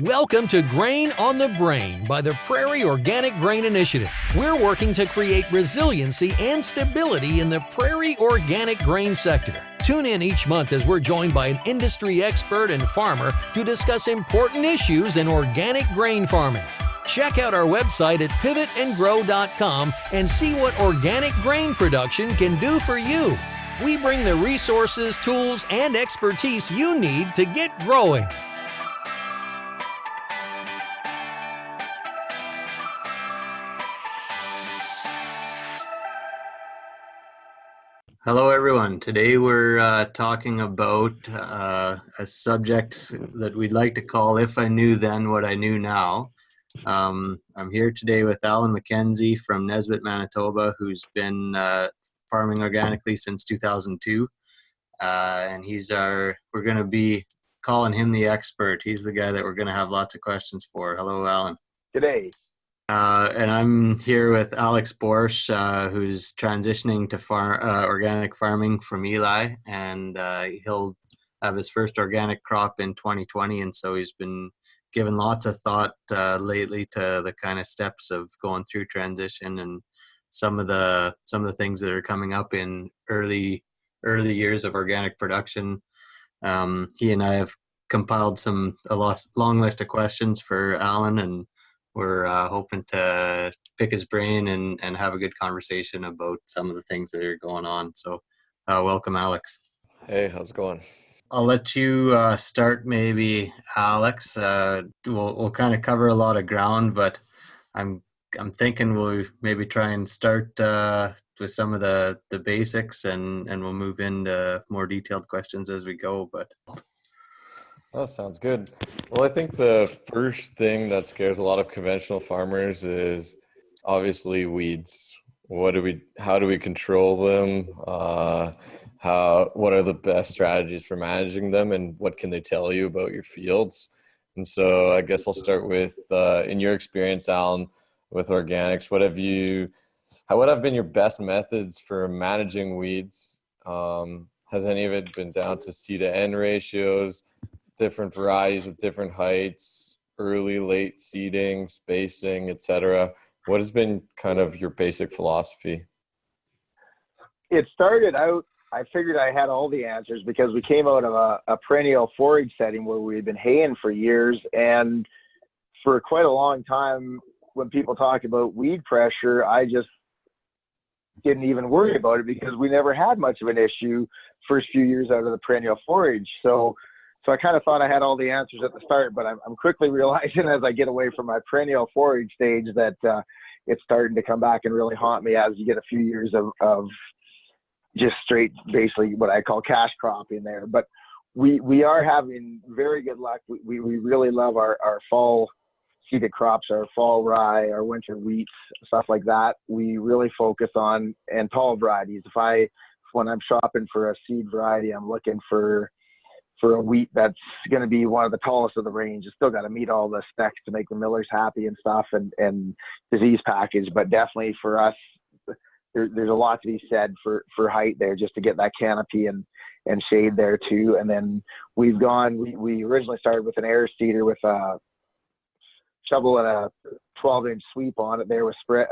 Welcome to Grain on the Brain by the Prairie Organic Grain Initiative. We're working to create resiliency and stability in the prairie organic grain sector. Tune in each month as we're joined by an industry expert and farmer to discuss important issues in organic grain farming. Check out our website at pivotandgrow.com and see what organic grain production can do for you. We bring the resources, tools, and expertise you need to get growing. Hello, everyone. Today we're talking about a subject that we'd like to call If I Knew Then What I Knew Now. I'm here today with Alan McKenzie from Nesbitt, Manitoba, who's been farming organically since 2002. And we're going to be calling him the expert. He's the guy that we're going to have lots of questions for. Hello, Alan. G'day. And I'm here with Alex Boersch, who's transitioning to organic farming from Elie, and he'll have his first organic crop in 2020. And so he's been given lots of thought lately to the kind of steps of going through transition and some of the things that are coming up in early years of organic production. He and I have compiled a long list of questions for Alan, and we're hoping to pick his brain and have a good conversation about some of the things that are going on. So welcome, Alex. Hey, how's it going? I'll let you start maybe, Alex. We'll kind of cover a lot of ground, but I'm thinking we'll maybe try and start with some of the basics, and we'll move into more detailed questions as we go. But Oh, sounds good. Well, I think the first thing that scares a lot of conventional farmers is obviously weeds. How do we control them? What are the best strategies for managing them, and what can they tell you about your fields? And so I guess I'll start with, in your experience, Alan, with organics, what have been your best methods for managing weeds? Has any of it been down to C to N ratios, different varieties with different heights, early, late seeding, spacing, etc.? What has been kind of your basic philosophy? It started out, I figured I had all the answers because we came out of a perennial forage setting where we had been haying for years. And for quite a long time, when people talked about weed pressure, I just didn't even worry about it because we never had much of an issue first few years out of the perennial forage. So I kind of thought I had all the answers at the start, but I'm quickly realizing as I get away from my perennial forage stage that it's starting to come back and really haunt me as you get a few years of just straight, basically what I call cash crop in there. But we are having very good luck. We really love our fall seeded crops, our fall rye, our winter wheats, stuff like that. We really focus on, and tall varieties. When I'm shopping for a seed variety, I'm looking for a wheat that's going to be one of the tallest of the range. It's still got to meet all the specs to make the millers happy and stuff, and disease package. But definitely for us, there's a lot to be said for height there, just to get that canopy and shade there too. And then we originally started with an air seeder with a shovel and a 12-inch sweep on it there with a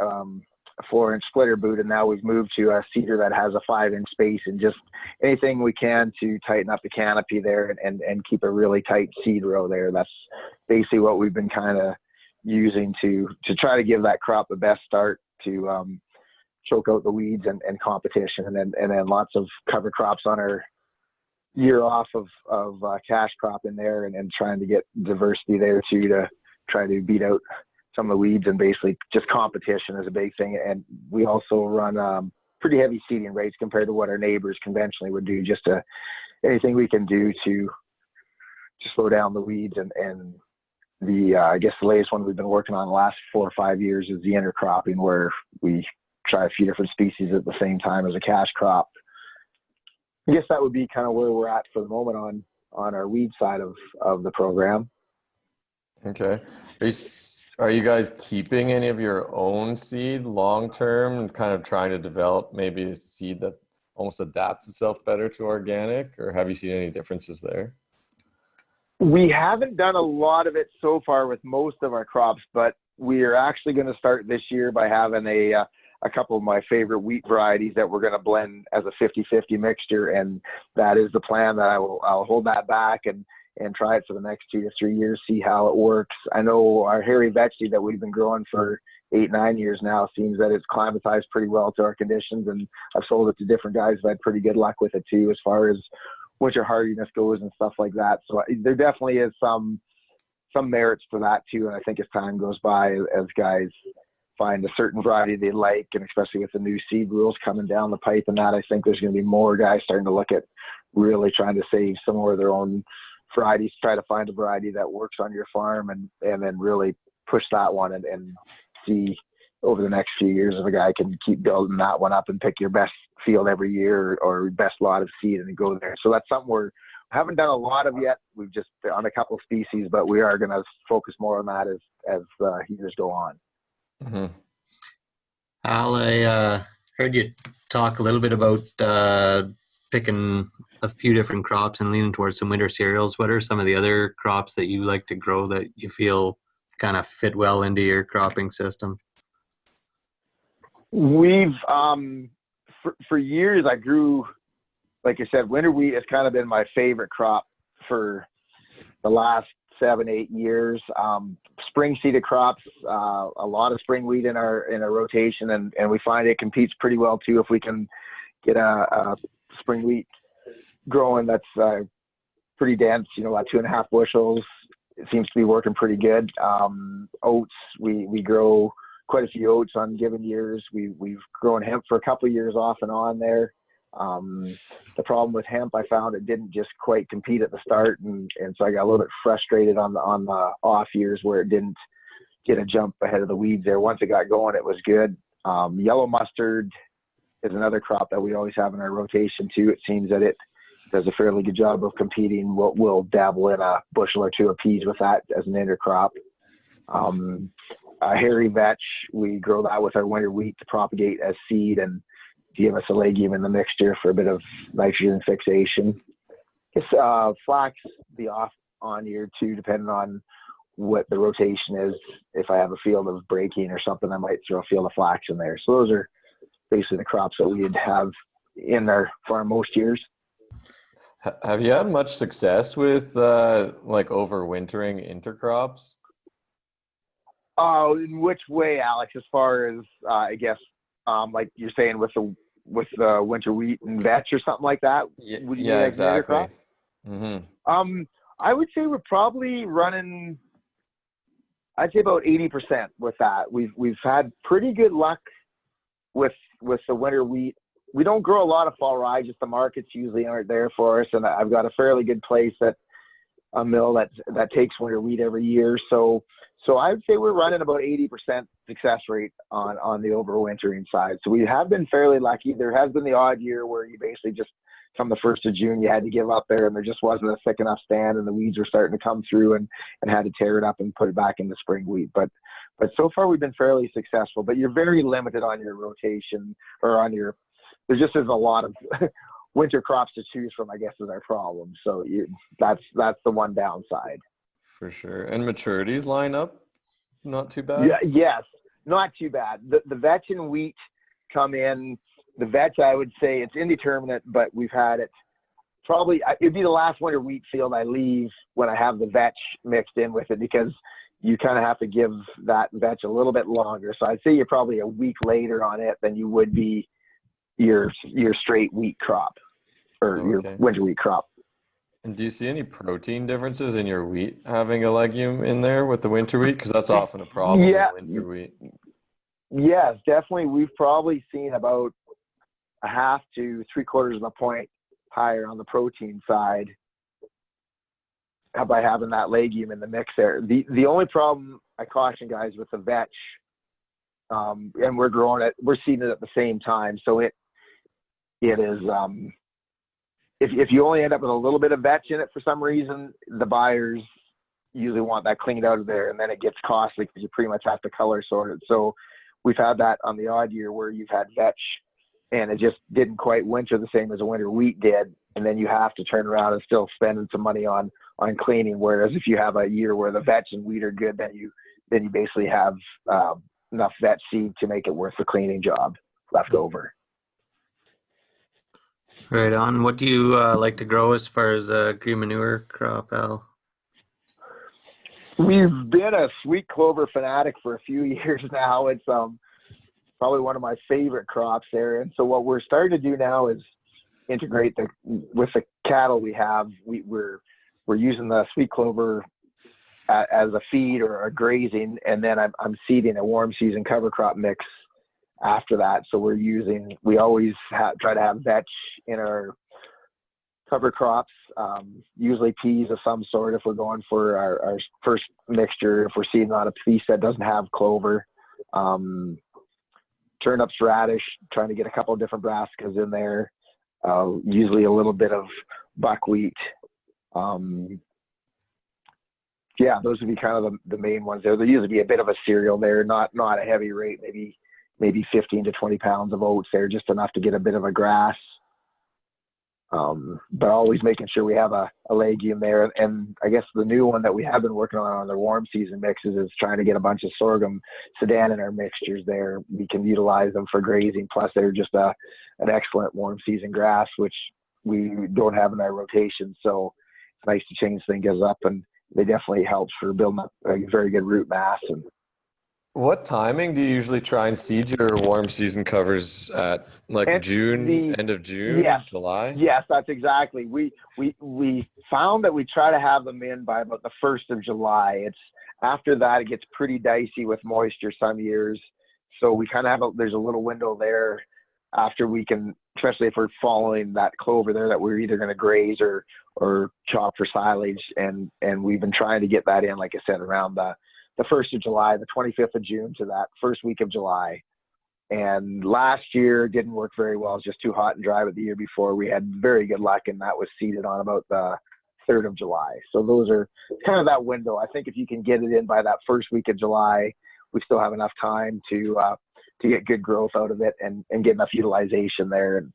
4-inch splitter boot, and now we've moved to a seeder that has a 5-inch space, and just anything we can to tighten up the canopy there and keep a really tight seed row there. That's basically what we've been kind of using to try to give that crop the best start to choke out the weeds and competition, and then lots of cover crops on our year off of cash crop in there, and trying to get diversity there too, to try to beat out some of the weeds, and basically just competition is a big thing. And we also run pretty heavy seeding rates compared to what our neighbors conventionally would do, just anything we can do to slow down the weeds. And I guess the latest one we've been working on the last 4 or 5 years is the intercropping, where we try a few different species at the same time as a cash crop. I guess that would be kind of where we're at for the moment on our weed side of the program. Okay. Are you guys keeping any of your own seed long-term and kind of trying to develop maybe a seed that almost adapts itself better to organic, or have you seen any differences there? We haven't done a lot of it so far with most of our crops, but we are actually going to start this year by having a couple of my favorite wheat varieties that we're going to blend as a 50-50 mixture. And that is the plan, that I'll hold that back and try it for the next 2 to 3 years, see how it works. I know our hairy veggie that we've been growing for 8-9 years now seems that it's climatized pretty well to our conditions. And I've sold it to different guys who've had pretty good luck with it too, as far as winter hardiness goes and stuff like that. So there definitely is some merits to that too. And I think as time goes by, as guys find a certain variety they like, and especially with the new seed rules coming down the pipe and that, I think there's going to be more guys starting to look at really trying to save some more of their own varieties, try to find a variety that works on your farm, and then really push that one and see over the next few years if a guy can keep building that one up and pick your best field every year or best lot of seed and go there. So that's something we haven't done a lot of yet. We've just on a couple of species, but we are going to focus more on that as years go on. Mm-hmm. Al, I heard you talk a little bit about picking a few different crops and leaning towards some winter cereals. What are some of the other crops that you like to grow that you feel kind of fit well into your cropping system? We've for years I grew, like I said, winter wheat has kind of been my favorite crop for the last 7-8 years. Spring seeded crops, a lot of spring wheat in our rotation, and we find it competes pretty well too if we can get a spring wheat growing that's pretty dense, about 2.5 bushels. It seems to be working pretty good. Oats, we grow quite a few oats on given years. We've grown hemp for a couple of years off and on there. The problem with hemp, I found it didn't just quite compete at the start, and so I got a little bit frustrated on the off years where it didn't get a jump ahead of the weeds there. Once it got going, it was good. Yellow mustard is another crop that we always have in our rotation too. It seems that it does a fairly good job of competing. We'll dabble in a bushel or two of peas with that as an intercrop. Hairy vetch, we grow that with our winter wheat to propagate as seed and give us a legume in the mixture for a bit of nitrogen fixation. Flax be off on year two, depending on what the rotation is. If I have a field of breaking or something, I might throw a field of flax in there. So those are basically the crops that we'd have in our farm most years. Have you had much success with like overwintering intercrops? In which way, Alex? As far as I guess, like you're saying with the winter wheat and vetch or something like that? Yeah, exactly. Mm-hmm. I would say we're probably running, I'd say about 80% with that. We've had pretty good luck with the winter wheat. We don't grow a lot of fall rye, just the markets usually aren't there for us. And I've got a fairly good place at a mill that takes winter wheat every year. So I would say we're running about 80% success rate on the overwintering side. So we have been fairly lucky. There has been the odd year where you basically just come the 1st of June, you had to give up there and there just wasn't a thick enough stand and the weeds were starting to come through and had to tear it up and put it back into spring wheat. But so far we've been fairly successful, but you're very limited on your rotation or there just isn't a lot of winter crops to choose from, I guess, is our problem. So that's the one downside. For sure. And maturities line up not too bad? Yeah, yes, not too bad. The vetch and wheat come in. The vetch, I would say it's indeterminate, but we've had it probably, it'd be the last winter wheat field I leave when I have the vetch mixed in with it, because you kind of have to give that vetch a little bit longer. So I'd say you're probably a week later on it than you would be your straight wheat crop or your winter wheat crop. And do you see any protein differences in your wheat having a legume in there with the winter wheat? Because that's often a problem with winter wheat. Yes, definitely. We've probably seen about 1/2 to 3/4 of a point higher on the protein side by having that legume in the mix there. The only problem I caution guys with the vetch, and we're growing it, we're seeding it at the same time. So it is, if you only end up with a little bit of vetch in it for some reason, the buyers usually want that cleaned out of there, and then it gets costly because you pretty much have to color sort it. So we've had that on the odd year where you've had vetch and it just didn't quite winter the same as a winter wheat did, and then you have to turn around and still spending some money on cleaning. Whereas if you have a year where the vetch and wheat are good, then you basically have enough vetch seed to make it worth the cleaning job left over. Right on. What do you like to grow as far as green manure crop, Al? We've been a sweet clover fanatic for a few years now. It's probably one of my favorite crops there. And so what we're starting to do now is integrate with the cattle we have. We're using the sweet clover as a feed or a grazing, and then I'm seeding a warm season cover crop mix after that. So we always try to have vetch in our cover crops, usually peas of some sort if we're going for our first mixture, if we're seeding on a piece that doesn't have clover. Turnips, radish, trying to get a couple of different brassicas in there, usually a little bit of buckwheat. Yeah, those would be kind of the main ones there. There usually be a bit of a cereal there, not a heavy rate, maybe 15 to 20 pounds of oats there, just enough to get a bit of a grass. But always making sure we have a legume there. And I guess the new one that we have been working on the warm season mixes is trying to get a bunch of sorghum sudan in our mixtures there. We can utilize them for grazing. Plus they're just an excellent warm season grass, which we don't have in our rotation. So it's nice to change things up, and they definitely helps for building up a very good root mass. And what timing do you usually try and seed your warm season covers at? Like June, end of June, yes, July? Yes, that's exactly. We found that we try to have them in by about the 1st of July. It's after that it gets pretty dicey with moisture some years. So we kind of there's a little window there after we can, especially if we're following that clover there, that we're either going to graze or chop for silage. And we've been trying to get that in, like I said, around the 1st of July, the 25th of June to that first week of July. And last year didn't work very well. It was just too hot and dry. But the year before we had very good luck, and that was seeded on about the 3rd of July. So those are kind of that window. I think if you can get it in by that first week of July, we still have enough time to get good growth out of it and get enough utilization there. And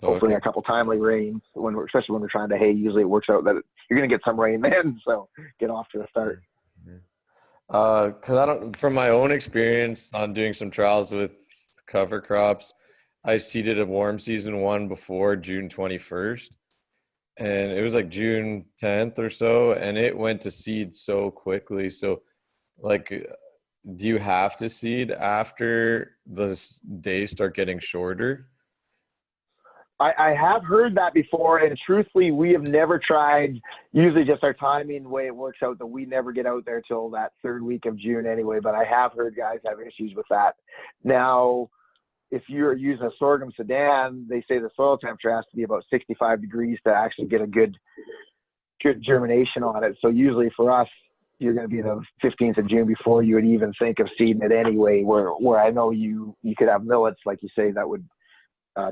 hopefully a couple timely rains, especially when we're trying to hay. Usually it works out that you're going to get some rain then, so get off to the start. Because from my own experience on doing some trials with cover crops, I seeded a warm season one before June 21st, and it was like June 10th or so, and it went to seed so quickly. So, like, do you have to seed after the days start getting shorter? I have heard that before, and truthfully, we have never tried. Usually just our timing, the way it works out, that we never get out there till that 3rd week of June anyway, but I have heard guys have issues with that. Now, if you're using a sorghum sudan, they say the soil temperature has to be about 65 degrees to actually get a good germination on it. So usually for us, you're going to be the 15th of June before you would even think of seeding it anyway, where I know you could have millets, like you say, that would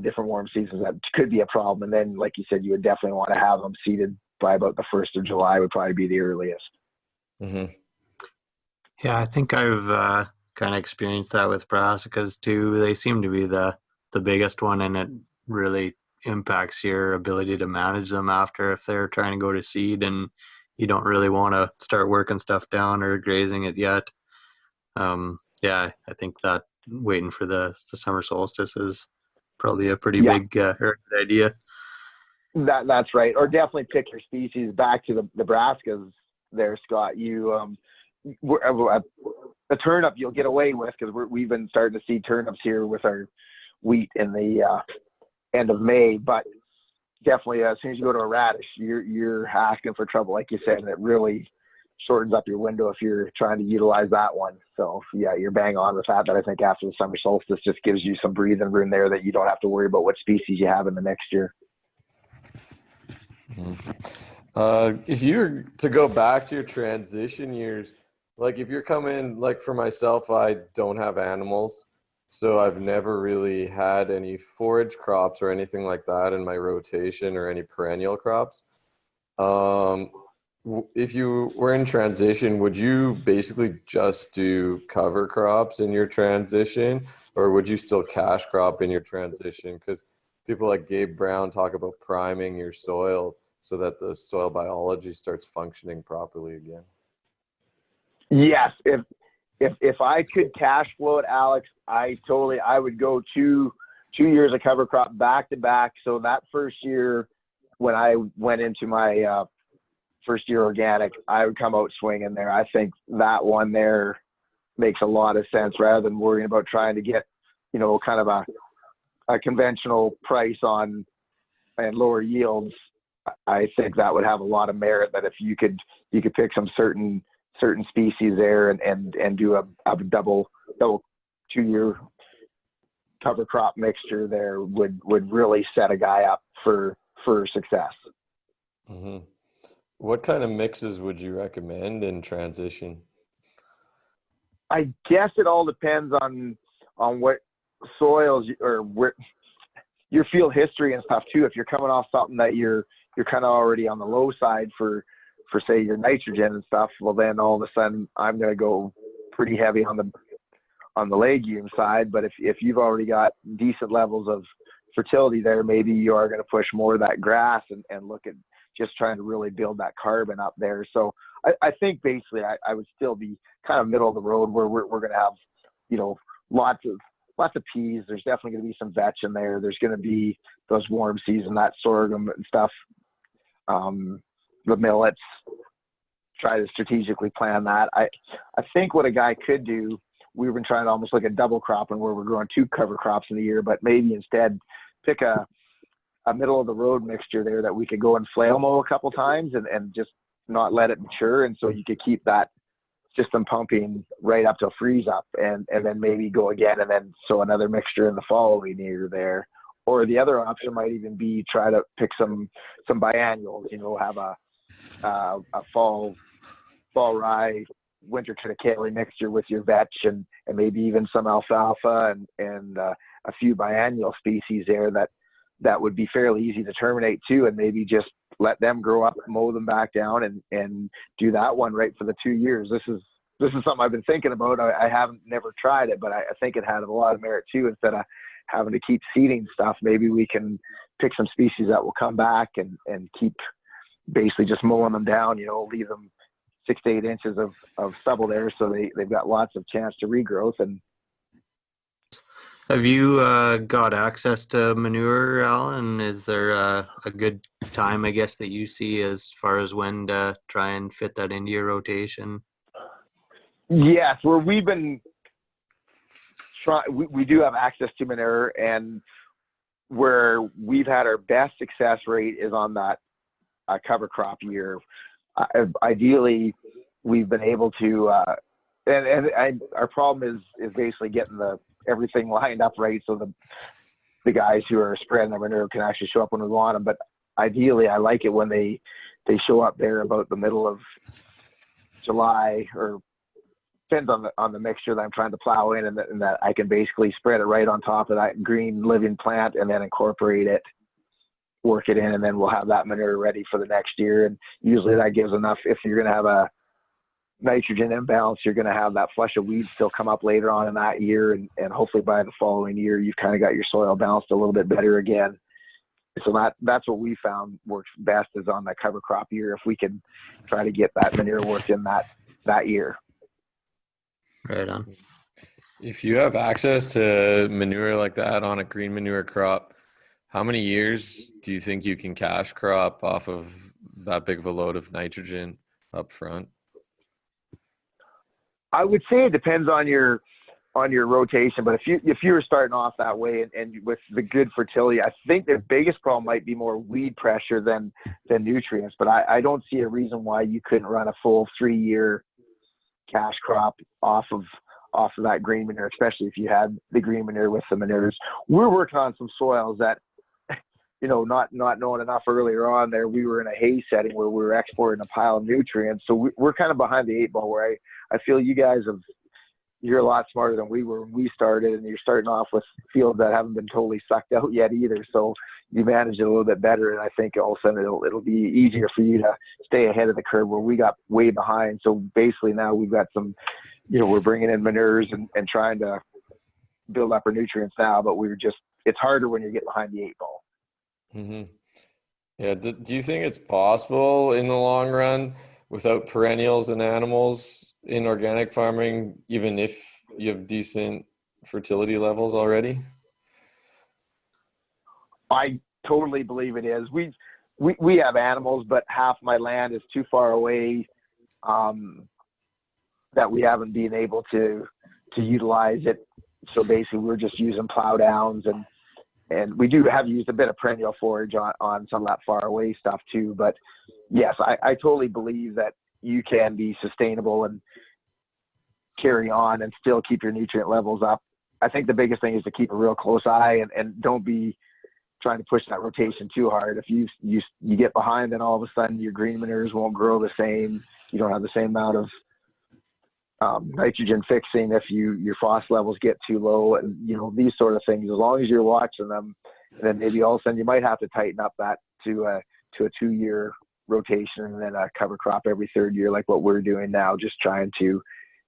different warm seasons that could be a problem. And then, like you said, you would definitely want to have them seeded by about the 1st of July would probably be the earliest. Mm-hmm. Yeah, I think I've kind of experienced that with brassicas too. They seem to be the biggest one, and it really impacts your ability to manage them after if they're trying to go to seed and you don't really want to start working stuff down or grazing it yet. Yeah, I think that waiting for the summer solstice is probably a pretty big idea. That's right. Or definitely pick your species. Back to the brassicas there, Scott. You the turnip you'll get away with, because we've been starting to see turnips here with our wheat in the end of May. But definitely, as soon as you go to a radish, you're asking for trouble, like you said, and it really shortens up your window if you're trying to utilize that one. So yeah, you're bang on with that. But I think after the summer solstice just gives you some breathing room there that you don't have to worry about what species you have in the next year. Mm-hmm. If you were to go back to your transition years, like if you're coming, like for myself, I don't have animals, so I've never really had any forage crops or anything like that in my rotation or any perennial crops. If you were in transition, would you basically just do cover crops in your transition, or would you still cash crop in your transition? Because people like Gabe Brown talk about priming your soil so that the soil biology starts functioning properly again? Yes, if I could cash flow it, Alex, I would go two years of cover crop back to back. So that first year, when I went into my first year organic, I would come out swinging there. I think that one there makes a lot of sense, rather than worrying about trying to get, kind of a conventional price on and lower yields. I think that would have a lot of merit, that if you could pick some certain species there and do a double 2-year cover crop mixture there would really set a guy up for success. Mm-hmm. What kind of mixes would you recommend in transition? I guess it all depends on what soils or where your field history and stuff too. If you're coming off something that you're kind of already on the low side for say your nitrogen and stuff, well then all of a sudden I'm going to go pretty heavy on the legume side. But if you've already got decent levels of fertility there, maybe you are going to push more of that grass and look at just trying to really build that carbon up there. So I think basically I would still be kind of middle of the road, where we're going to have, lots of peas. There's definitely going to be some vetch in there. There's going to be those warm season, that sorghum and stuff. The millets, try to strategically plan that. I think what a guy could do, we've been trying to almost like a double cropping, where we're growing 2 cover crops in a year, but maybe instead pick a middle of the road mixture there that we could go and flail mow a couple times and just not let it mature. And so you could keep that system pumping right up till freeze up, and then maybe go again and then sow another mixture in the following year there. Or the other option might even be try to pick some biennials, have a fall rye, winter triticale mixture with your vetch and maybe even some alfalfa and a few biennial species there that would be fairly easy to terminate too, and maybe just let them grow up, mow them back down and do that one right for the 2 years. This is something I've been thinking about. I haven't never tried it, but I think it had a lot of merit too. Instead of having to keep seeding stuff, maybe we can pick some species that will come back and keep basically just mowing them down, leave them 6 to 8 inches of stubble there, so they've got lots of chance to regrowth. And have you got access to manure, Alan? Is there a good time, I guess, that you see as far as when to try and fit that into your rotation? yes, where we've been we do have access to manure, and where we've had our best success rate is on that cover crop year. Ideally, we've been able to, and our problem is basically getting everything lined up right, so the guys who are spreading the manure can actually show up when we want them. But ideally, I like it when they show up there about the middle of July, or depends on the mixture that I'm trying to plow in, and that I can basically spread it right on top of that green living plant and then incorporate it, work it in, and then we'll have that manure ready for the next year. And usually that gives enough. If you're going to have a nitrogen imbalance, you're going to have that flush of weeds still come up later on in that year, and hopefully by the following year you've kind of got your soil balanced a little bit better again. So that's what we found works best, is on that cover crop year, if we can try to get that manure worked in that year. Right on. If you have access to manure like that on a green manure crop, how many years do you think you can cash crop off of that big of a load of nitrogen up front? I would say it depends on your rotation, but if you were starting off that way and with the good fertility, I think the biggest problem might be more weed pressure than nutrients. But I don't see a reason why you couldn't run a full 3-year cash crop off of that green manure, especially if you had the green manure with the manures. We're working on some soils that, not knowing enough earlier on there, we were in a hay setting where we were exporting a pile of nutrients. So we're kind of behind the 8 ball, where I feel you guys you're a lot smarter than we were when we started, and you're starting off with fields that haven't been totally sucked out yet either. So you managed it a little bit better, and I think all of a sudden it'll be easier for you to stay ahead of the curve, where we got way behind. So basically now we've got some, we're bringing in manures and trying to build up our nutrients now, but it's harder when you get behind the 8 ball. Mm-hmm. Yeah. Do you think it's possible in the long run without perennials and animals in organic farming, even if you have decent fertility levels already? I totally believe it is. We have animals, but half my land is too far away that we haven't been able to utilize it. So basically, we're just using plow downs, and we do have used a bit of perennial forage on some of that far away stuff too. But yes, I totally believe that you can be sustainable and carry on and still keep your nutrient levels up. I think the biggest thing is to keep a real close eye and don't be trying to push that rotation too hard. If you get behind, then all of a sudden your green manures won't grow the same. You don't have the same amount of nitrogen fixing if your phos levels get too low, and these sort of things. As long as you're watching them, then maybe all of a sudden you might have to tighten up that to a 2-year rotation and then a cover crop every third year, like what we're doing now, just trying to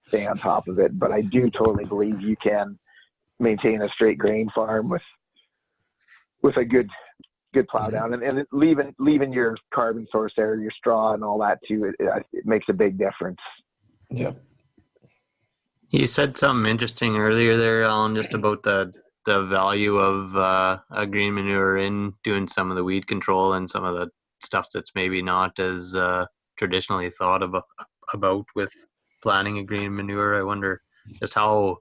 stay on top of it. But I do totally believe you can maintain a straight grain farm with a good plow down, and leaving your carbon source there, your straw and all that too. It makes a big difference. Yeah. You said something interesting earlier there, Alan, just about the value of a green manure in doing some of the weed control and some of the stuff that's maybe not as traditionally thought about with planting a green manure. I wonder just how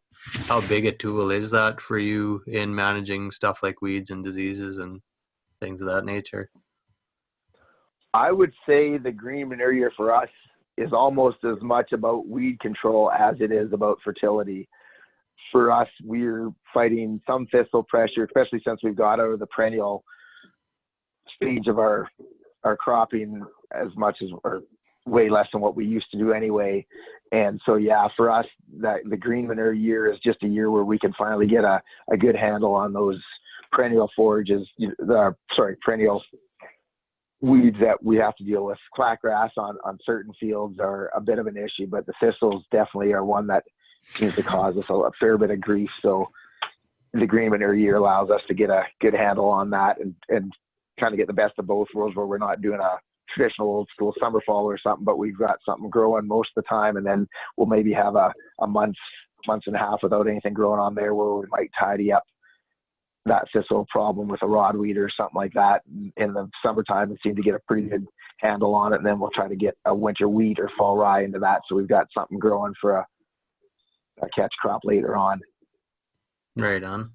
big a tool is that for you in managing stuff like weeds and diseases and things of that nature? I would say the green manure year for us is almost as much about weed control as it is about fertility. For us, we're fighting some thistle pressure, especially since we've got out of the perennial stage of our cropping as much as, or way less than what we used to do anyway. And so, yeah, for us, the green manure year is just a year where we can finally get a good handle on those perennial forages, perennial weeds that we have to deal with. Clackgrass on certain fields are a bit of an issue, but the thistles definitely are one that seems to cause us a fair bit of grief. So the green manure year allows us to get a good handle on that and kind of get the best of both worlds, where we're not doing a traditional old school summer fall or something, but we've got something growing most of the time, and then we'll maybe have a month and a half without anything growing on there, where we might tidy up that thistle problem with a rod weed or something like that in the summertime and seem to get a pretty good handle on it. And then we'll try to get a winter wheat or fall rye into that, so we've got something growing for a catch crop later on. Right on.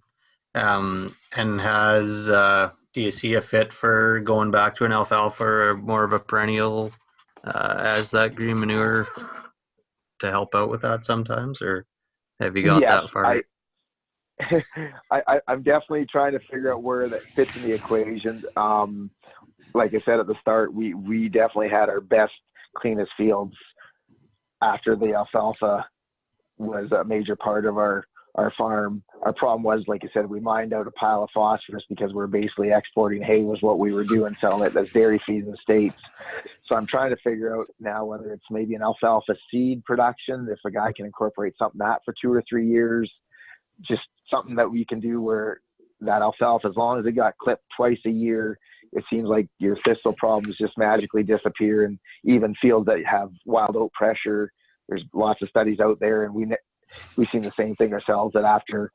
And do you see a fit for going back to an alfalfa or more of a perennial as that green manure to help out with that sometimes, or have you got that far? I'm definitely trying to figure out where that fits in the equation. Like I said at the start, we definitely had our best, cleanest fields after the alfalfa was a major part of our farm. Our problem was, like I said, we mined out a pile of phosphorus because we're basically exporting hay was what we were doing, selling it as dairy feed in the States. So I'm trying to figure out now whether it's maybe an alfalfa seed production, if a guy can incorporate something that for 2 or 3 years, just something that we can do where that alfalfa, as long as it got clipped twice a year, it seems like your thistle problems just magically disappear. And even fields that have wild oat pressure, there's lots of studies out there, and we've seen the same thing ourselves, that after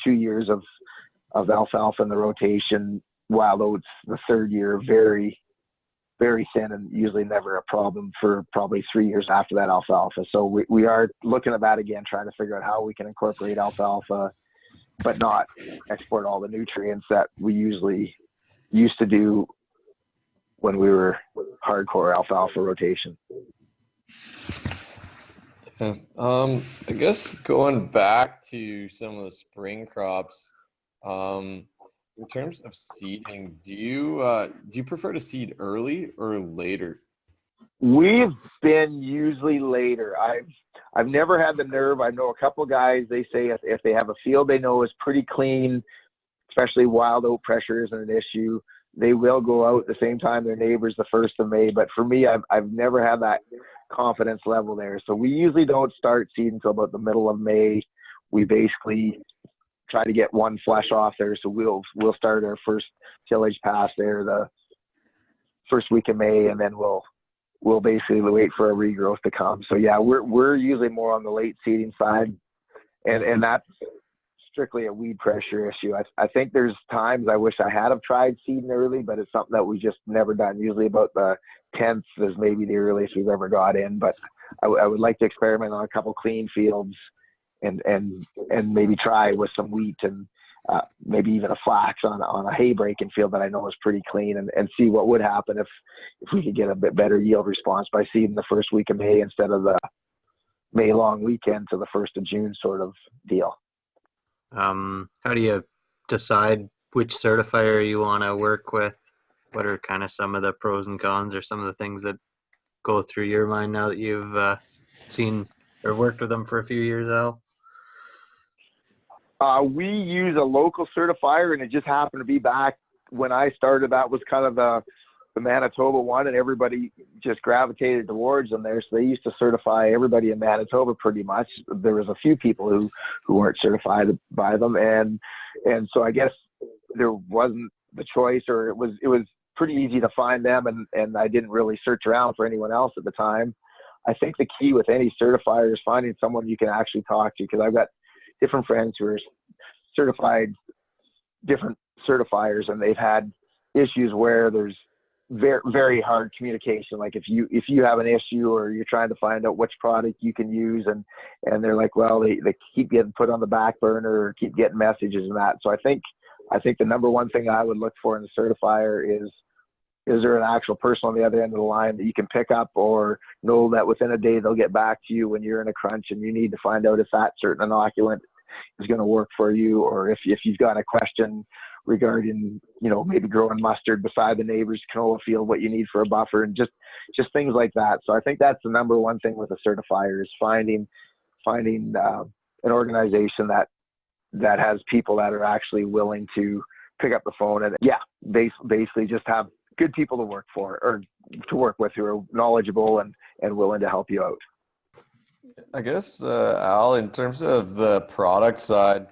2 years of alfalfa in the rotation, wild oats the third year very, very thin and usually never a problem for probably 3 years after that alfalfa. So we are looking at that again, trying to figure out how we can incorporate alfalfa but not export all the nutrients that we usually used to do when we were hardcore alfalfa rotation. Yeah. I guess going back to some of the spring crops, in terms of seeding, do you prefer to seed early or later? We've been usually later. I've never had the nerve. I know a couple guys, they say if they have a field they know is pretty clean, especially wild oat pressure isn't an issue, they will go out at the same time their neighbors the 1st of May. But for me, I've never had that confidence level there. So we usually don't start seeding until about the middle of May. We basically try to get one flush off there. So we'll start our first tillage pass there the first week of May, and then we'll basically wait for a regrowth to come. So yeah, we're usually more on the late seeding side, and that's strictly a weed pressure issue. I think there's times I wish I had have tried seeding early, but it's something that we just never done. Usually about the 10th is maybe the earliest we've ever got in, but I would like to experiment on a couple clean fields and maybe try with some wheat and maybe even a flax on a hay breaking field that I know is pretty clean, and see what would happen if we could get a bit better yield response by seeding the first week of May instead of the May long weekend to the 1st of June sort of deal. How do you decide which certifier you want to work with? What are kind of some of the pros and cons, or some of the things that go through your mind now that you've seen or worked with them for a few years, Al? We use a local certifier, and it just happened to be back when I started. That was kind of the Manitoba one, and everybody just gravitated towards them there. So they used to certify everybody in Manitoba pretty much. There was a few people who weren't certified by them, and so I guess there wasn't the choice, or it was pretty easy to find them, and I didn't really search around for anyone else at the time. I think the key with any certifier is finding someone you can actually talk to, because I've got different friends who are certified different certifiers, and they've had issues where there's very, very hard communication. Like if you have an issue, or you're trying to find out which product you can use, and they're like, well, they keep getting put on the back burner, or keep getting messages and that. So I think the number one thing I would look for in a certifier is there an actual person on the other end of the line that you can pick up, or know that within a day they'll get back to you when you're in a crunch and you need to find out if that certain inoculant is going to work for you, or if you've got a question regarding, maybe growing mustard beside the neighbor's canola field, what you need for a buffer, and just things like that. So I think that's the number one thing with a certifier, is finding an organization that has people that are actually willing to pick up the phone and basically just have good people to work for, or to work with, who are knowledgeable and willing to help you out. I guess, Al, in terms of the product side,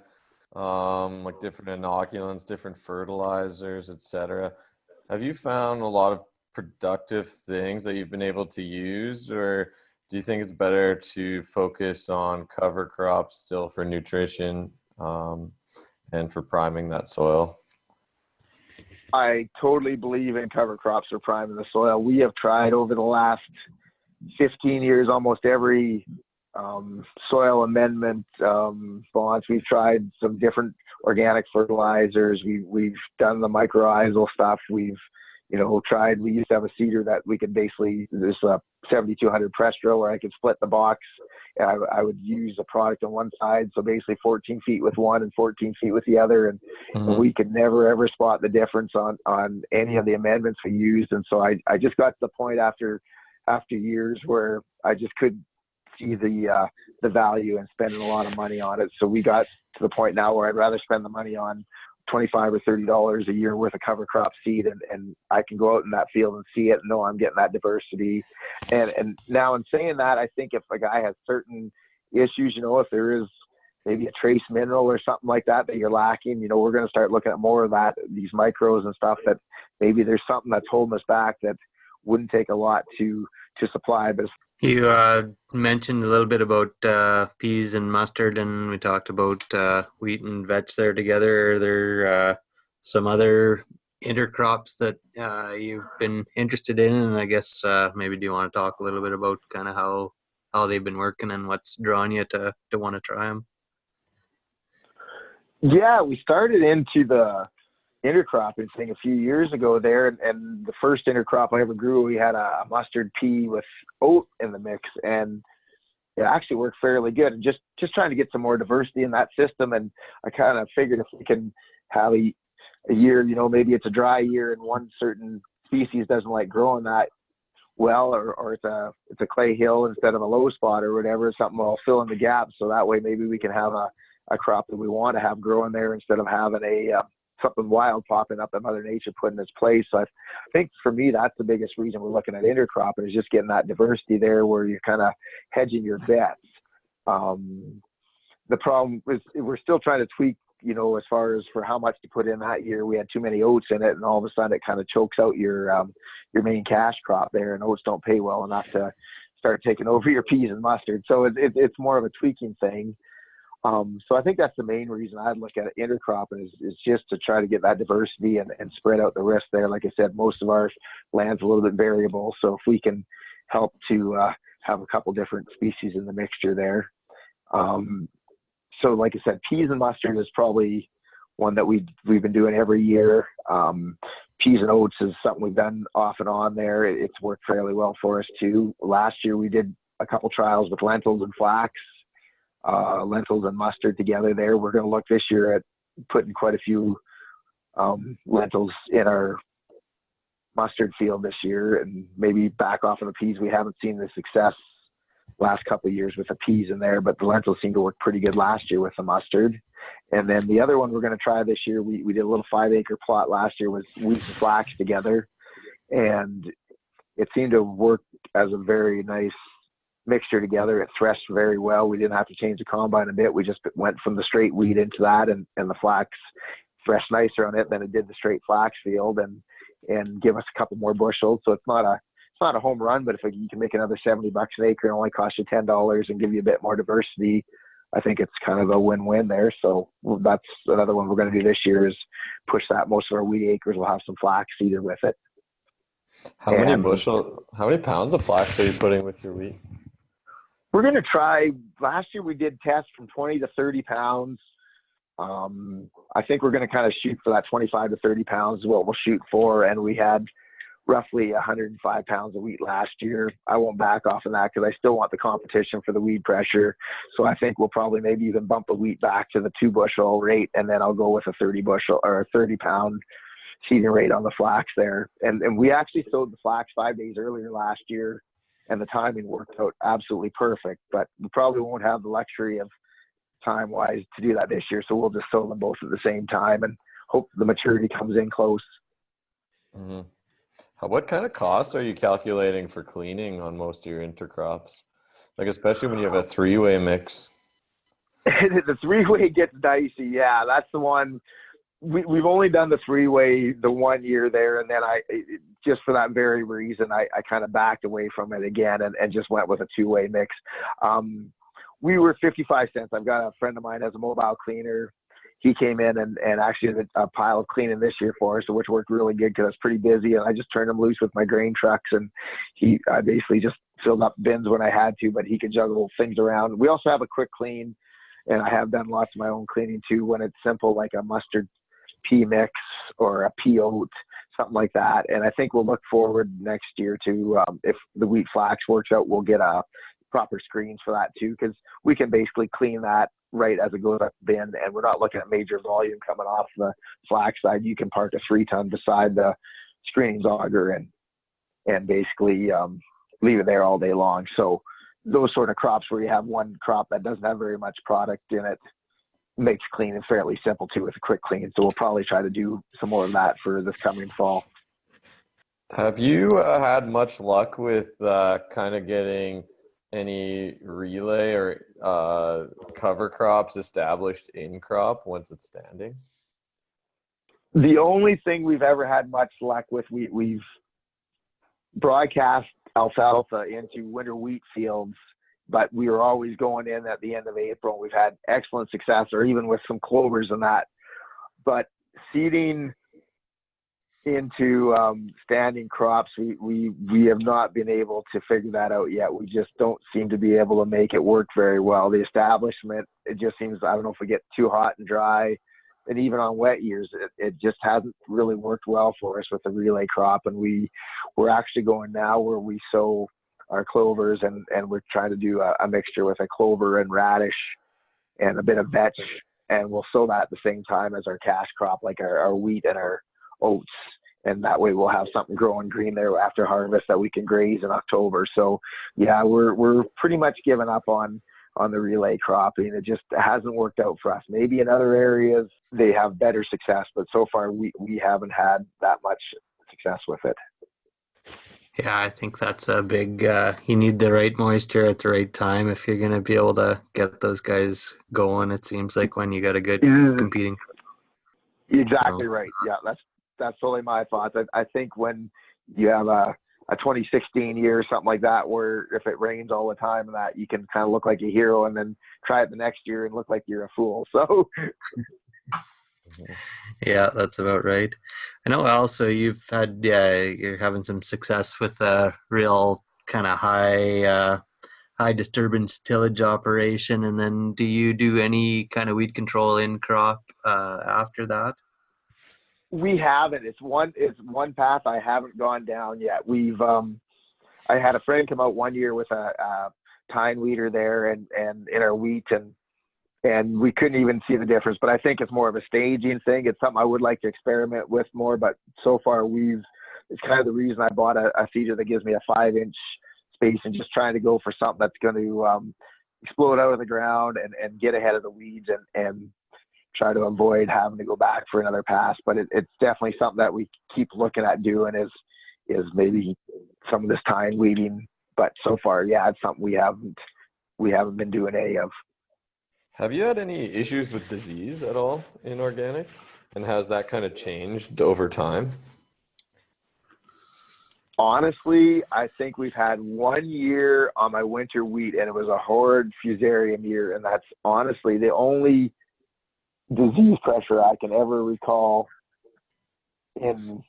like different inoculants, different fertilizers, etc., have you found a lot of productive things that you've been able to use, or do you think it's better to focus on cover crops still for nutrition and for priming that soil? I totally believe in cover crops for priming the soil. We have tried over the last 15 years almost every soil amendment bonds. We've tried some different organic fertilizers. We've done the mycorrhizal stuff. We've tried. We used to have a seeder that we could basically, there's a 7200 press drill where I could split the box, and I would use a product on one side, so basically 14 feet with one and 14 feet with the other, and we could never ever spot the difference on any of the amendments we used. And so I just got to the point after years where I just couldn't see the value in spending a lot of money on it. So we got to the point now where I'd rather spend the money on $25 or $30 a year worth of cover crop seed, and I can go out in that field and see it and know I'm getting that diversity. And now, in saying that, I think if a guy has certain issues, if there is maybe a trace mineral or something like that you're lacking, we're going to start looking at more of that, these micros and stuff, that maybe there's something that's holding us back that wouldn't take a lot to supply. But you mentioned a little bit about peas and mustard, and we talked about wheat and vetch there together. Are there some other intercrops that you've been interested in? And I guess maybe do you want to talk a little bit about kind of how they've been working and what's drawing you to want to try them? Yeah, we started into the intercropping thing a few years ago there, and the first intercrop I ever grew, we had a mustard pea with oat in the mix, and it actually worked fairly good. And just trying to get some more diversity in that system, and I kind of figured if we can have a year, maybe it's a dry year and one certain species doesn't like growing that well, or it's a clay hill instead of a low spot or whatever, something will fill in the gaps, so that way maybe we can have a crop that we want to have growing there instead of having something wild popping up that Mother Nature put in its place. So I think for me, that's the biggest reason we're looking at intercropping, is just getting that diversity there where you're kind of hedging your bets. The problem is we're still trying to tweak as far as for how much to put in that year, we had too many oats in it, and all of a sudden it kind of chokes out your main cash crop there, and oats don't pay well enough to start taking over your peas and mustard. So it's more of a tweaking thing. So I think that's the main reason I'd look at intercropping is just to try to get that diversity and spread out the risk there. Like I said, most of our land's a little bit variable. So if we can help to have a couple different species in the mixture there. So like I said, peas and mustard is probably one that we've been doing every year. Peas and oats is something we've done off and on there. It's worked fairly well for us too. Last year we did a couple trials with lentils and flax. Lentils and mustard together there. We're going to look this year at putting quite a few lentils in our mustard field this year, and maybe back off of the peas. We haven't seen the success last couple of years with the peas in there, but the lentils seemed to work pretty good last year with the mustard. And then the other one we're going to try this year, we did a little 5-acre plot last year with wheat and flax together, and it seemed to work as a very nice mixture together. It threshed very well. We didn't have to change the combine a bit. We just went from the straight wheat into that, and the flax threshed nicer on it than it did the straight flax field, and give us a couple more bushels. So it's not a home run, but if you can make another $70 an acre and only cost you $10 and give you a bit more diversity, I think it's kind of a win-win there. So that's another one we're going to do this year, is push that. Most of our wheat acres will have some flax seeded with it. How many pounds of flax are you putting with your wheat? We're going to try. Last year we did tests from 20 to 30 pounds. I think we're going to kind of shoot for that 25 to 30 pounds is what we'll shoot for. And we had roughly 105 pounds of wheat last year. I won't back off of that because I still want the competition for the weed pressure. So I think we'll probably maybe even bump the wheat back to the 2 bushel rate, and then I'll go with a 30 bushel or a 30 pound seeding rate on the flax there. And we actually sowed the flax 5 days earlier last year, and the timing worked out absolutely perfect, but we probably won't have the luxury of time-wise to do that this year. So we'll just sow them both at the same time and hope the maturity comes in close. Mm-hmm. What kind of costs are you calculating for cleaning on most of your intercrops? Like, especially when you have a 3-way mix. The 3-way gets dicey. Yeah, that's the one. We've only done the 3-way the 1 year there, and then just for that very reason, I kind of backed away from it again and just went with a 2-way mix. We were 55 cents. I've got a friend of mine has a mobile cleaner. He came in and actually did a pile of cleaning this year for us, which worked really good because I was pretty busy, and I just turned him loose with my grain trucks, and I basically just filled up bins when I had to, but he could juggle things around. We also have a quick clean, and I have done lots of my own cleaning too when it's simple, like a mustard pea mix or a pea oat, something like that. And I think we'll look forward next year to, if the wheat flax works out, we'll get a proper screens for that too, because we can basically clean that right as it goes up the bin, and we're not looking at major volume coming off the flax side. You can park a 3-ton beside the screenings auger and basically leave it there all day long. So those sort of crops where you have one crop that doesn't have very much product in it makes cleaning fairly simple too with a quick clean. So we'll probably try to do some more of that for this coming fall. Have you had much luck with kind of getting any relay or cover crops established in crop once it's standing? The only thing we've ever had much luck with, we've broadcast alfalfa into winter wheat fields, but we were always going in at the end of April. We've had excellent success, or even with some clovers and that. But seeding into standing crops, we have not been able to figure that out yet. We just don't seem to be able to make it work very well. The establishment, it just seems, I don't know if we get too hot and dry, and even on wet years, it just hasn't really worked well for us with the relay crop. And we're actually going now where we sow our clovers, and we're trying to do a mixture with a clover and radish and a bit of vetch, and we'll sow that at the same time as our cash crop, like our wheat and our oats, and that way we'll have something growing green there after harvest that we can graze in October. So yeah, we're pretty much given up on the relay cropping. It just hasn't worked out for us. Maybe in other areas they have better success, but so far we haven't had that much success with it. Yeah, I think that's a big. You need the right moisture at the right time if you're going to be able to get those guys going. It seems like when you got a good You're competing. So, exactly right. Yeah, that's totally my thoughts. I think when you have a 2016 year or something like that, where if it rains all the time and that, you can kind of look like a hero, and then try it the next year and look like you're a fool. So yeah, that's about right. I know also you've had, you're having some success with a real kind of high disturbance tillage operation. And then do you do any kind of weed control in crop after that? we haven't. It's one path I haven't gone down yet. I had a friend come out one year with a tine weeder there and in our wheat, and we couldn't even see the difference. But I think it's more of a staging thing. It's something I would like to experiment with more, but so far it's kind of the reason I bought a feeder that gives me a 5-inch space, and just trying to go for something that's going to explode out of the ground and get ahead of the weeds and try to avoid having to go back for another pass. But it's definitely something that we keep looking at doing is maybe some of this tine weeding. But so far, yeah, it's something we haven't been doing any of. Have you had any issues with disease at all in organic? And has that kind of changed over time? Honestly, I think we've had 1 year on my winter wheat, and it was a horrid fusarium year, and that's honestly the only disease pressure I can ever recall in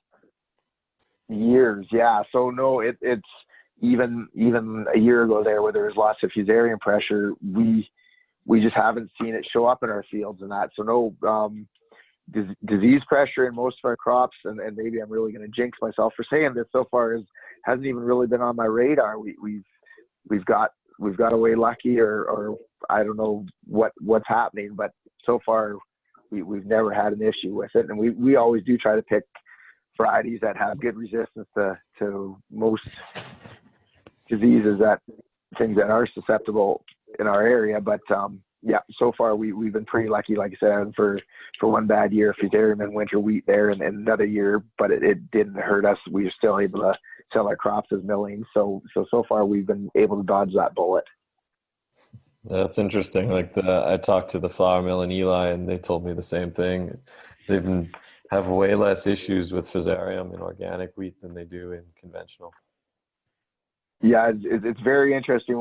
years. Yeah. So no, it's even a year ago there where there was lots of fusarium pressure. We just haven't seen it show up in our fields and that. So no disease pressure in most of our crops, and maybe I'm really going to jinx myself for saying this, so far hasn't even really been on my radar. We've got away lucky, or I don't know what's happening, but so far we've never had an issue with it. And we always do try to pick varieties that have good resistance to most diseases, things that are susceptible in our area. But yeah, so far we've been pretty lucky, like I said, for one bad year, fusarium and winter wheat there, and another year, but it didn't hurt us. We were still able to sell our crops as milling. So far we've been able to dodge that bullet. That's interesting. Like I talked to the flour mill in Elie, and they told me the same thing. Have way less issues with fusarium in organic wheat than they do in conventional. Yeah, it's very interesting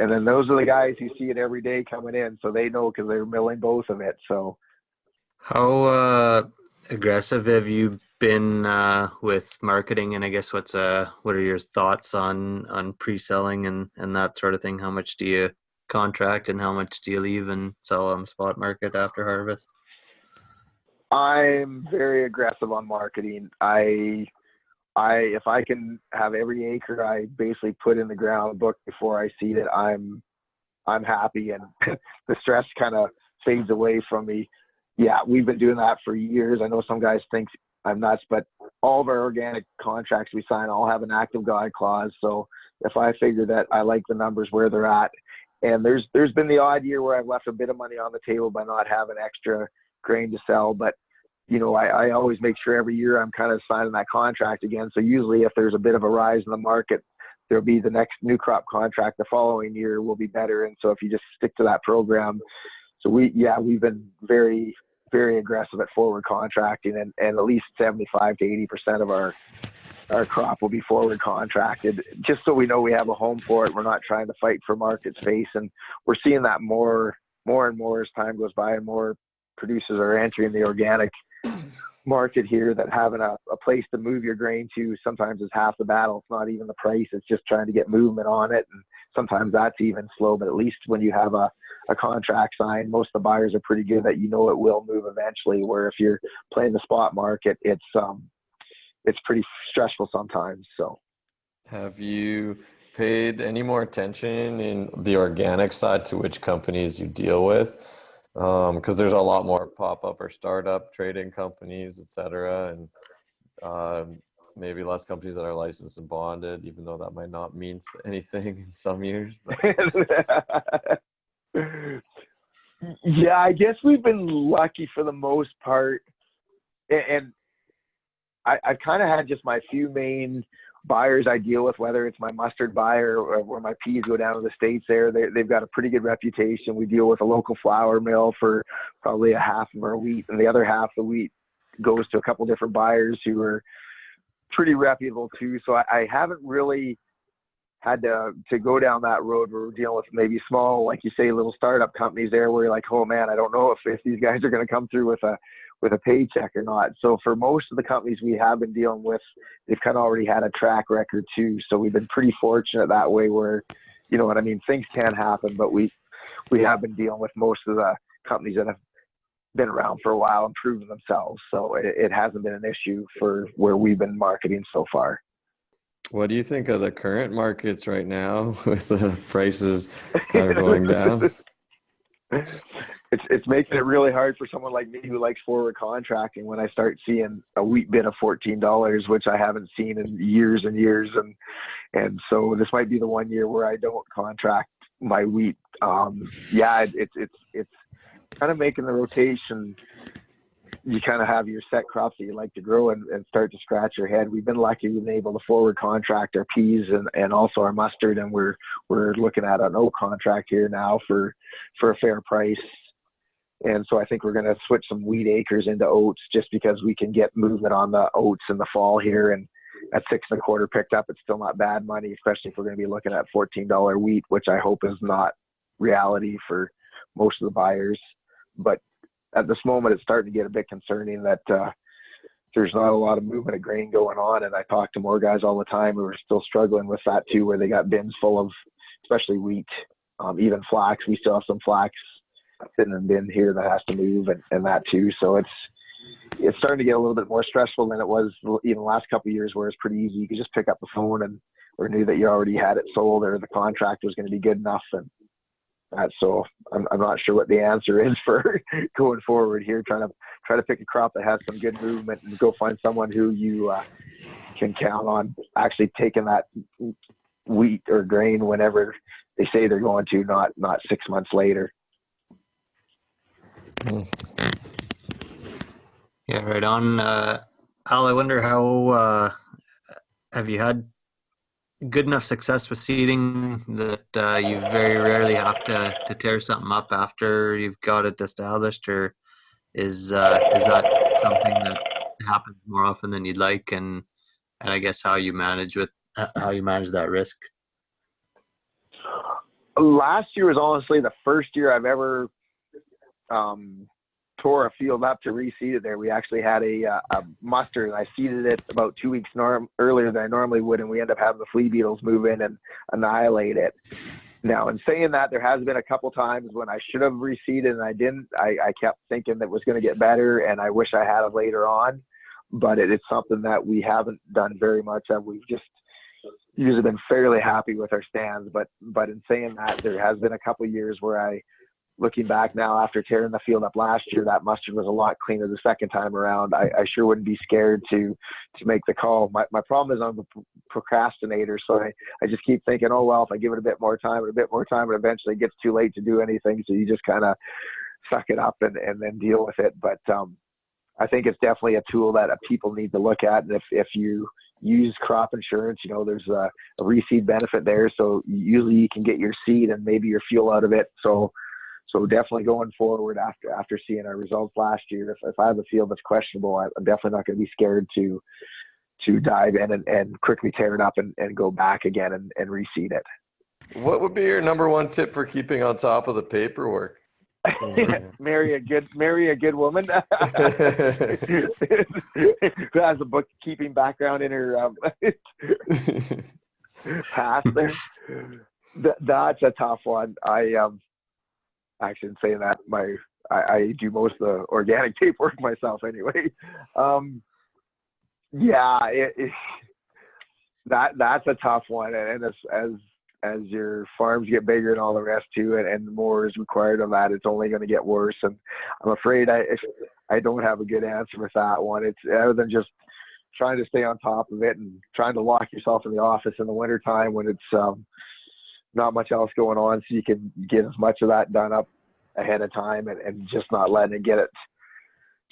and then those are the guys who see it every day coming in, so they know because they're milling both of it. So How aggressive have you been with marketing? And I guess what are your thoughts on pre-selling and that sort of thing? How much do you contract and how much do you leave and sell on the spot market after harvest? I'm very aggressive on marketing. If I can have every acre I basically put in the ground book before I seed it, I'm happy, and the stress kind of fades away from me. Yeah, we've been doing that for years. I know some guys think I'm nuts, but all of our organic contracts we sign all have an active guide clause. So if I figure that I like the numbers where they're at, and there's been the odd year where I've left a bit of money on the table by not having extra grain to sell, but I always make sure every year I'm kind of signing that contract again. So usually if there's a bit of a rise in the market, there'll be the next new crop contract the following year will be better. And so if you just stick to that program, so we've been very, very aggressive at forward contracting, and at least 75 to 80% of our crop will be forward contracted, just so we know we have a home for it. We're not trying to fight for market space. And we're seeing that more and more as time goes by, and more producers are entering the organic market here, that having a place to move your grain to sometimes is half the battle. It's not even the price, it's just trying to get movement on it, and sometimes that's even slow. But at least when you have a contract signed, most of the buyers are pretty good that it will move eventually, where if you're playing the spot market, it's pretty stressful sometimes. So Have you paid any more attention in the organic side to which companies you deal with? Because there's a lot more pop-up or startup trading companies, et cetera, and maybe less companies that are licensed and bonded, even though that might not mean anything in some years. But. Yeah, I guess we've been lucky for the most part, and I've kind of had just my few main buyers I deal with, whether it's my mustard buyer or my peas go down to the States there, they've got a pretty good reputation. We deal with a local flour mill for probably a half of our wheat, and the other half of the wheat goes to a couple different buyers who are pretty reputable too. So I haven't really had to go down that road where we're dealing with maybe small, like you say, little startup companies there where you're like, oh man, I don't know if these guys are going to come through with a paycheck or not. So for most of the companies we have been dealing with, they've kind of already had a track record too. So we've been pretty fortunate that way where, you know what I mean, things can happen, but we have been dealing with most of the companies that have been around for a while and proven themselves. So it hasn't been an issue for where we've been marketing so far. What do you think of the current markets right now with the prices kind of going down? It's making it really hard for someone like me who likes forward contracting when I start seeing a wheat bid of $14, which I haven't seen in years and years. And so this might be the one year where I don't contract my wheat. It's kind of making the rotation. You kind of have your set crops that you like to grow and start to scratch your head. We've been lucky we've been able to forward contract our peas and also our mustard, and we're looking at an oat contract here now for a fair price. And so I think we're going to switch some wheat acres into oats just because we can get movement on the oats in the fall here. And at 6.25 picked up, it's still not bad money, especially if we're going to be looking at $14 wheat, which I hope is not reality for most of the buyers. But at this moment, it's starting to get a bit concerning that there's not a lot of movement of grain going on. And I talk to more guys all the time who are still struggling with that too, where they got bins full of, especially wheat, even flax. We still have some flax sitting in a bin here that has to move and that too. So it's starting to get a little bit more stressful than it was even the last couple of years, where it's pretty easy. You could just pick up the phone or knew that you already had it sold or the contract was going to be good enough. And so I'm not sure what the answer is for going forward here, trying to pick a crop that has some good movement and go find someone who you can count on actually taking that wheat or grain whenever they say they're going to, not 6 months later. Yeah, right on. Al, I wonder how have you had good enough success with seeding that you very rarely have to tear something up after you've got it established, or is that something that happens more often than you'd like? And I guess how you manage that risk. Last year was honestly the first year I've ever tore a field up to reseed it there. We actually had a mustard, and I seeded it about 2 weeks earlier than I normally would, and we end up having the flea beetles move in and annihilate it. Now, in saying that, there has been a couple times when I should have reseeded and I didn't. I kept thinking that it was going to get better, and I wish I had it later on, but it's something that we haven't done very much of. We've just usually been fairly happy with our stands, but in saying that, there has been a couple years where looking back now after tearing the field up last year, that mustard was a lot cleaner the second time around. I sure wouldn't be scared to make the call. My problem is I'm a procrastinator, so I just keep thinking, oh, well, if I give it a bit more time, it eventually gets too late to do anything. So you just kind of suck it up and then deal with it. But I think it's definitely a tool that people need to look at. And if you use crop insurance, there's a reseed benefit there. So usually you can get your seed and maybe your fuel out of it. So definitely going forward after seeing our results last year, if I have a field that's questionable, I'm definitely not going to be scared to dive in and quickly tear it up and go back again and reseed it. What would be your number one tip for keeping on top of the paperwork? Marry a good woman who has a bookkeeping background in her past there. That's a tough one. Actually, in saying that, I do most of the organic paperwork myself anyway. That's a tough one, and as your farms get bigger and all the rest too, and more is required of that, it's only going to get worse. And I'm afraid I don't have a good answer with that one. It's other than just trying to stay on top of it and trying to lock yourself in the office in the wintertime when it's not much else going on, so you can get as much of that done up ahead of time and just not letting it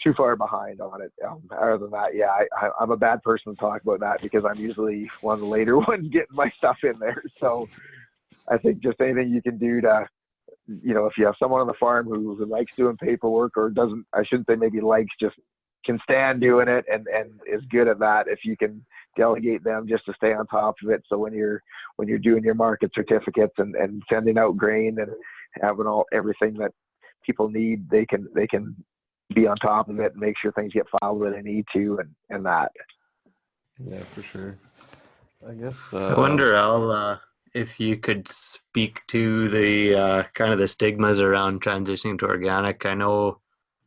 too far behind on it. Other than that, yeah, I'm a bad person to talk about that because I'm usually one of the later ones getting my stuff in there. So I think just anything you can do to, if you have someone on the farm who likes doing paperwork or doesn't, I shouldn't say maybe likes, just can stand doing it and is good at that, if you can delegate them just to stay on top of it. So when you're doing your market certificates and sending out grain and having everything that people need, they can be on top of it and make sure things get filed where they need to and that. Yeah, for sure. I guess. I wonder, Al, if you could speak to the kind of the stigmas around transitioning to organic. I know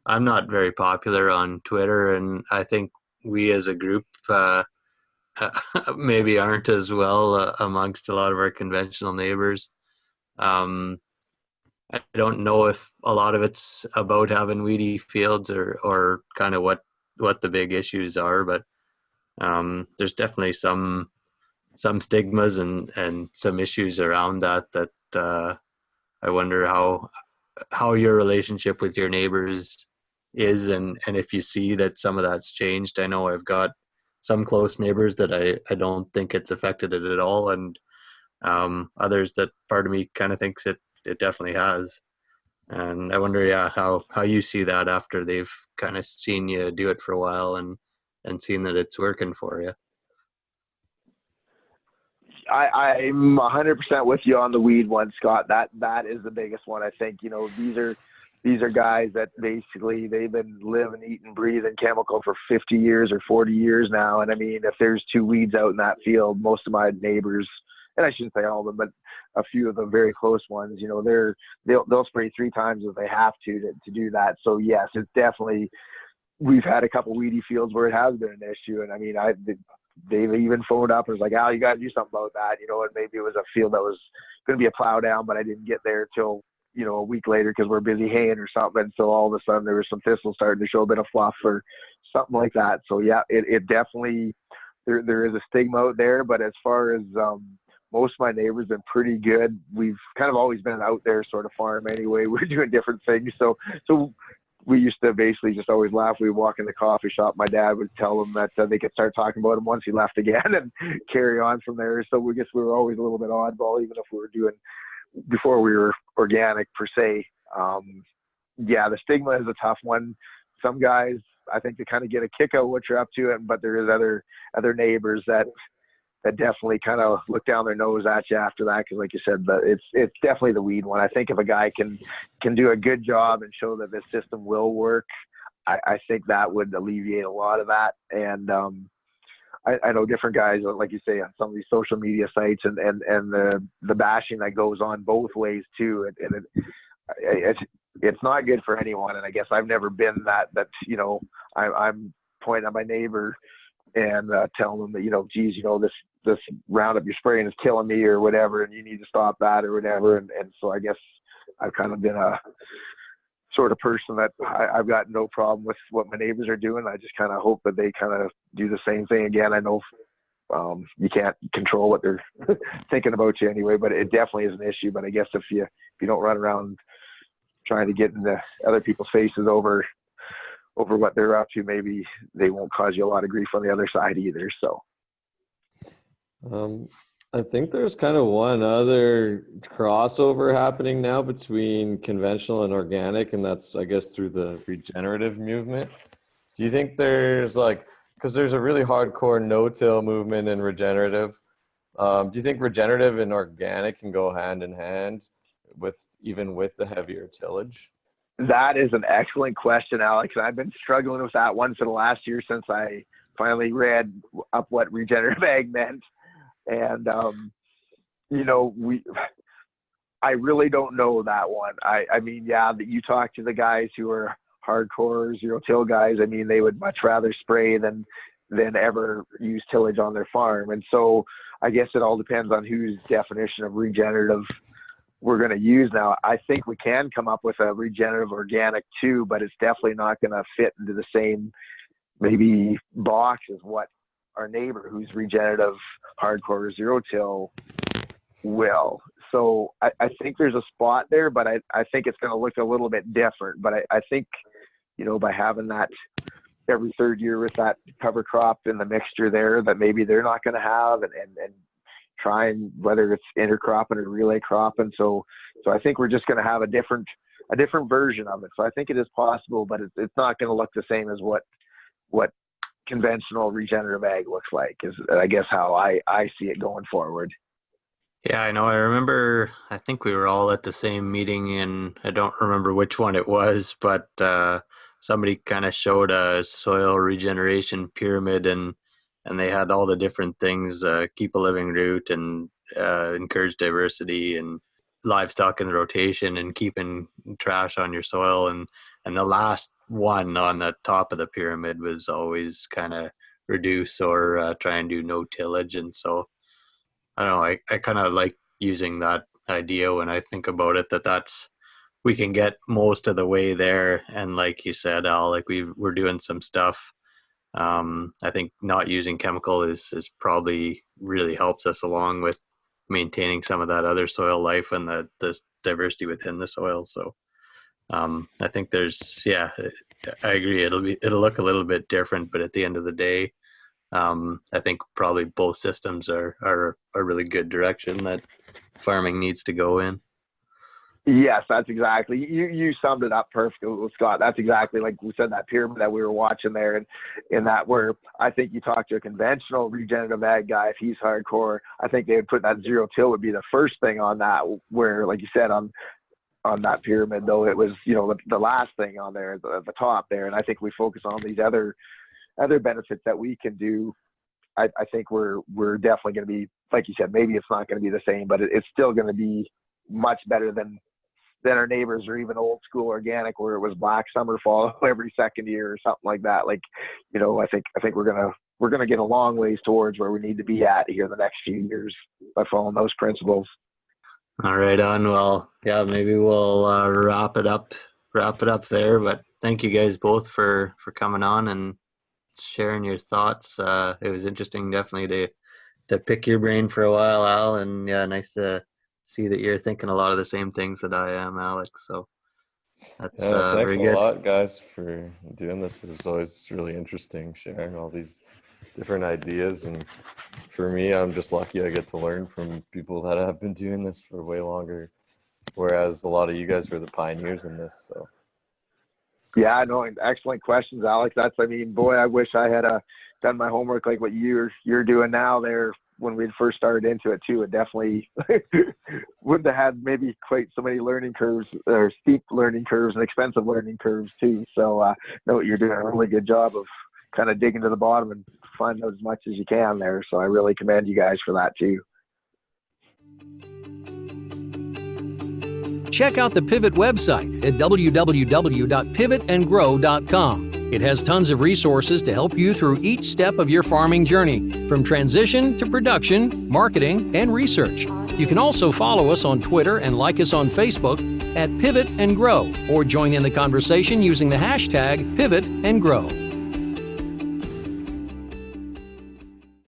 I'm not very popular on Twitter, and I think we as a group maybe aren't as well amongst a lot of our conventional neighbors. I don't know if a lot of it's about having weedy fields or kind of what the big issues are, but there's definitely some stigmas and some issues around that I wonder how your relationship with your neighbors is, and if you see that some of that's changed. I know I've got some close neighbors that I don't think it's affected it at all, and others that part of me kind of thinks it definitely has. And I wonder, yeah, how you see that after they've kind of seen you do it for a while and seen that it's working for you. I'm 100% with you on the weed one, Scott. That is the biggest one. I think, these are guys that basically they've been living, eating, breathing chemical for 50 years or 40 years now. And I mean, if there's 2 weeds out in that field, most of my neighbors, and I shouldn't say all of them, but a few of the very close ones, they'll spray 3 times if they have to do that. So yes, it's definitely, we've had a couple weedy fields where it has been an issue. And I mean, they've even phoned up and was like, Al, you got to do something about that. And maybe it was a field that was going to be a plow down, but I didn't get there till, a week later because we're busy haying or something. And so all of a sudden there was some thistles starting to show a bit of fluff or something like that. So yeah, it definitely, there is a stigma out there, but as far as, most of my neighbors have been pretty good. We've kind of always been an out there sort of farm anyway. We're doing different things. So we used to basically just always laugh. We'd walk in the coffee shop. My dad would tell them that they could start talking about him once he left again and carry on from there. So we guess we were always a little bit oddball, even if we were doing, before we were organic per se. Yeah, the stigma is a tough one. Some guys, I think they kind of get a kick out of what you're up to, but there is other neighbors that definitely kind of look down their nose at you after that. Cause like you said, but it's definitely the weed one. I think if a guy can do a good job and show that this system will work, I think that would alleviate a lot of that. And, I know different guys, like you say, on some of these social media sites and the bashing that goes on both ways too. And it's not good for anyone. And I guess I've never been that, I'm pointing at my neighbor and telling them that, geez, this Roundup you're spraying is killing me or whatever, and you need to stop that or whatever. And so I guess I've kind of been a sort of person that I've got no problem with what my neighbors are doing. I just kind of hope that they kind of do the same thing again. I know you can't control what they're thinking about you anyway, but it definitely is an issue. But I guess if you don't run around trying to get in the other people's faces over what they're up to, maybe they won't cause you a lot of grief on the other side either. So I think there's kind of one other crossover happening now between conventional and organic, and that's, I guess, through the regenerative movement. Do you think there's because there's a really hardcore no-till movement in regenerative. Do you think regenerative and organic can go hand in hand even with the heavier tillage? That is an excellent question, Alex. I've been struggling with that one for the last year since I finally read up what regenerative ag meant. And, I really don't know that one. I mean, yeah, that you talk to the guys who are hardcore zero-till guys. I mean, they would much rather spray than ever use tillage on their farm. And so I guess it all depends on whose definition of regenerative we're going to use now. I think we can come up with a regenerative organic too, but it's definitely not going to fit into the same maybe box as what our neighbor who's regenerative hardcore zero-till will. So I think there's a spot there, but I think it's going to look a little bit different. But I think by having that every third year with that cover crop in the mixture there that maybe they're not going to have, and trying whether it's intercropping or relay cropping. So I think we're just going to have a different version of it. So I think it is possible, but it's not going to look the same as what conventional regenerative ag looks like, is I guess how I see it going forward. Yeah, I know. I remember, I think we were all at the same meeting, and I don't remember which one it was, but somebody kind of showed a soil regeneration pyramid, and they had all the different things, keep a living root, and encourage diversity, and livestock in the rotation, and keeping trash on your soil. And the last one on the top of the pyramid was always kind of reduce or try and do no tillage. And so I don't know, I kind of like using that idea when I think about it, that's, we can get most of the way there. And like you said, Al, like we're doing some stuff. I think not using chemical is probably really helps us along with maintaining some of that other soil life and the diversity within the soil. So I think I agree. It'll look a little bit different, but at the end of the day, I think probably both systems are a really good direction that farming needs to go in. Yes, that's exactly. You summed it up perfectly, Scott. That's exactly like we said, that pyramid that we were watching there, and in that, where I think you talk to a conventional regenerative ag guy, if he's hardcore, I think they would put that zero till would be the first thing on that. Where, like you said, on that pyramid, though, it was the last thing on there, the top there. And I think we focus on these other benefits that we can do. I think we're definitely going to be, like you said, maybe it's not going to be the same, but it's still going to be much better than our neighbors, or even old school organic where it was black summer fall every second year or something like that. Like, I think we're gonna get a long ways towards where we need to be at here in the next few years by following those principles. All right, on. Well, yeah, maybe we'll wrap it up there. But thank you guys both for coming on and sharing your thoughts. It was interesting, definitely, to pick your brain for a while, Al, and yeah, nice to see that you're thinking a lot of the same things that I am, Alex. So that's very good. Thanks a lot, guys, for doing this. It was always really interesting sharing all these different ideas. And for me, I'm just lucky I get to learn from people that have been doing this for way longer, whereas a lot of you guys were the pioneers in this. So yeah, no, excellent questions, Alex. Boy, I wish I had done my homework like what you're doing now there when we first started into it too. It definitely wouldn't have had maybe quite so many learning curves, or steep learning curves and expensive learning curves too. So no, you're doing a really good job of kind of digging to the bottom and finding out as much as you can there. So I really commend you guys for that too. Check out the Pivot website at www.pivotandgrow.com. It has tons of resources to help you through each step of your farming journey, from transition to production, marketing, and research. You can also follow us on Twitter and like us on Facebook at Pivot and Grow, or join in the conversation using the hashtag Pivot and Grow.